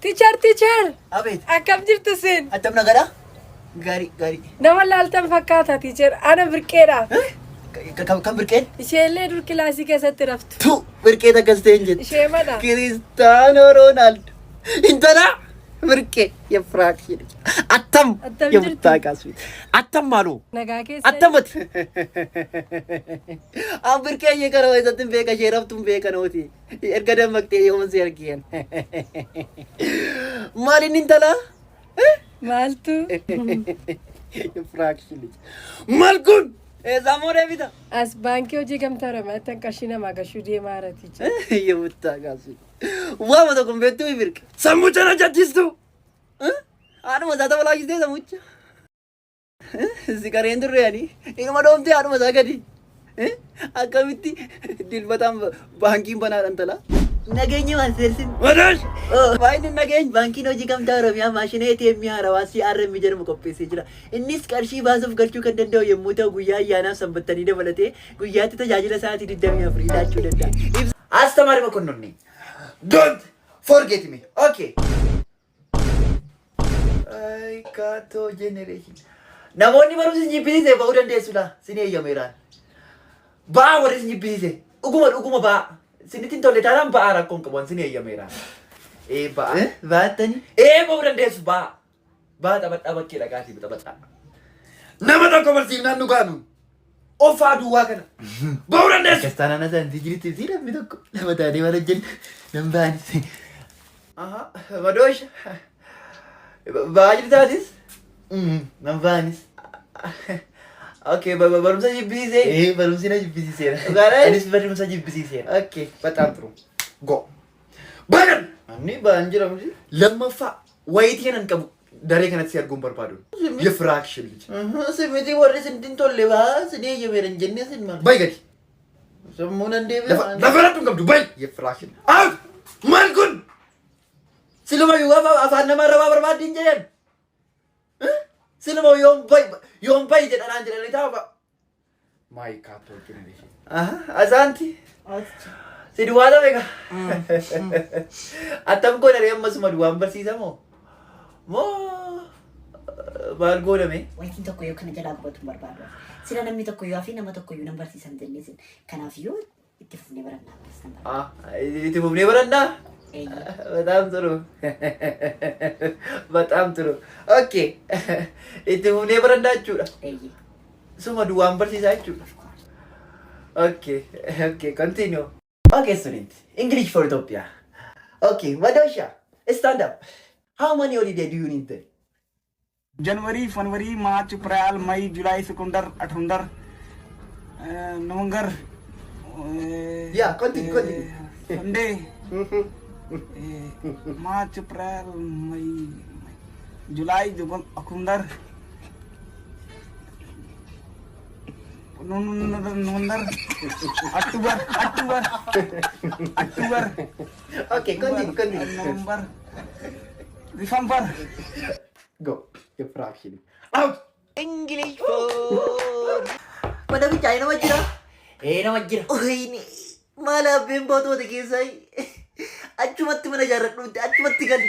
Teacher. Abet. Akkam jirtu sin? Attam nagara? Gari. Nama laaltan fakkaata teacher. Ana birqeedha. Kan birqeen? Isheellee dur kilaasii keessatti raftu. Tu birqee takkas ta'e hin jettu. Ishee mana. Cristiano Ronaldo. Intala birqee yefraak jedhe. Attam yemtaa kaasuu. Attam maalu? Nagaa keessa. Attamati. An birqee yee kana keessatti beeka ishee raftuun beeka nooti. Erga dammaqtee yoon si argeen. Maaliin intala? Maaltu? Yefraak jedhe. Maal kun? Zamore bita. As baankii hojii gamtaa Oromiyaatti qarshii namaa gashuu deemaa jira teacher. Yemtaa kaasuu. Waa mata kun beektuu birqee. Sammucha na jajjistu. Haadhuma isaa tapalaachistee sammucha. Sigareen turreeyani. Ilma dhoomtee haadhuma isaa gadi. Akkamitti dilbataan baankiin banaadhaan tala. Nageenyi waan seersin. Wadaash! Baay'inni nageenyi baankiin hojii gamtaa Oromiyaa maashina ATM haarawaa CRM jedhamu qopheessee jira. Innis qarshii baasuuf galchuu kan danda'u yommuu ta'u guyyaa ayyaanaaf sanbattanii dabalatee guyyaatti tajaajila sa'aatii 24 laachuu danda'a. Astamaari Mokonnoonni. Don't forget me. Okay. Ay, Kato generation. Namoonni barumsa jibbisiisee ba'uu dandeessu laa sin eeyyameeraan. Ba'aa warri sin jibbisiise. Dhuguma ba'aa. Sinitin tolle taanaan ba'aa rakkoon qaban sin eeyyameeraan. Ba'aa. Ba'attani? Ba'uu dandeessu ba'aa. Ba'aa taphadhaa bakkee dhaqaatii taphataa. Nama tokko barsiifnaan dhugaanu. Ofaa duwwaa kana. Ba'uu dandeessu. Kastaanaan asaantii jiritti si namni tokko. Nama taatee mana jenna. Nam ba'anis. Madoosha. Ba'aa jirtaatis? Nam ba'anis. Okay, barumsa jibbisiisee? Barumsi na jibbisiiseera. Dhugaadhaa? Anis barumsa jibbisiiseera. Okay, በጣም ጥሩ. Go. Bagan! Ani ba'aan jedhamu. Lammaffaa wayitii kanan qabu daree kanatti si arguun barbaadu. Yefraakshil. Simiti warri sintin tolle ba'aa sin eeyyameera hin jennee sin maal? Bayi gadi. Sammuu nan deebi'e. Lafa rattu hin qabdu bayi. Yefraakshil. Out! Maal kun? Siluma yoo afaan nama rabaa barbaaddi hin jedhan. Siluma yoon bayi jedhanaan jedhanii taa'u. Maayi Kaatoo generation. Asaanti. Si duwwaata beeka. Attam godhanii ammasuma duwwaan barsiisamoo? Moo maal godhame? Wanti tokko yoo kana jalaa gubatu barbaadu. Sila namni tokko yoo fi nama tokko yoo nan barsiisan jenneesin. Kanaaf yoo itti fufnee barannaa. Itti fufnee barannaa? በጣም ጥሩ በጣም ጥሩ ኦኬ itti fufnee barannachuudha suma duwwaan barsiisachuudha okay continue okay student English for Ethiopia okay Madosha stand up how many holiday do you need there January February March April May July September October November yeah continue Sunday March April May July October November October okay continue November December go your fraction out English for pada bicara nama jira nama jira oh ini malah bimbo tuh kisah achumatti mana jarak nuti achumatti kan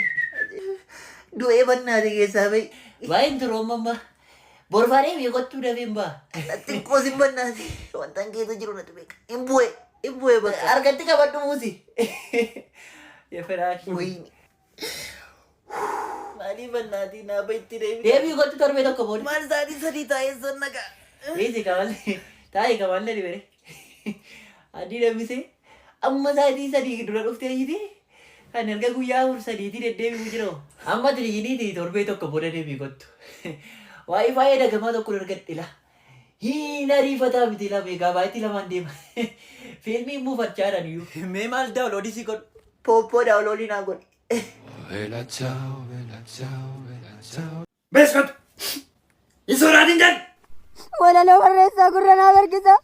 dua banna de kisah bai Wain tu Roma borfare mi kottu da bimba. nanti ko simbanna wantan gitu jiru natu bek ibu ba Argati ka badu musi. ya ferash woi mali banna di na bai tire Devi kottu torbe tokko bod. mal sadi tayo sonna ka Wezi kamal. Tai kamal ni bere. Adi da mise. Amma sadi dura dhufte yiti. Kan erga guyyaa sadi ti deddeebi mujiro. Amma tiri yini ti torbe tokko boda deebi kottu. Wi-Fi dagama tokko argadhila. Hina rifata miti la megabyte lamaan deema. Filmii muufachaan iyyuu. mee maal download si god popo download na god Bella ciao, bella ciao, bella ciao. besot isoratin jan Walaloo barreessaa gurra naa barkisa.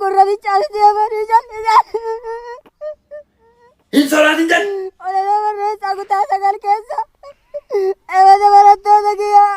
Gurra bichaatti deemanii jallisan. isoratin jan Walaloo barreessaa kutaa 9 keessa. Eebata barattoota kiyyaa.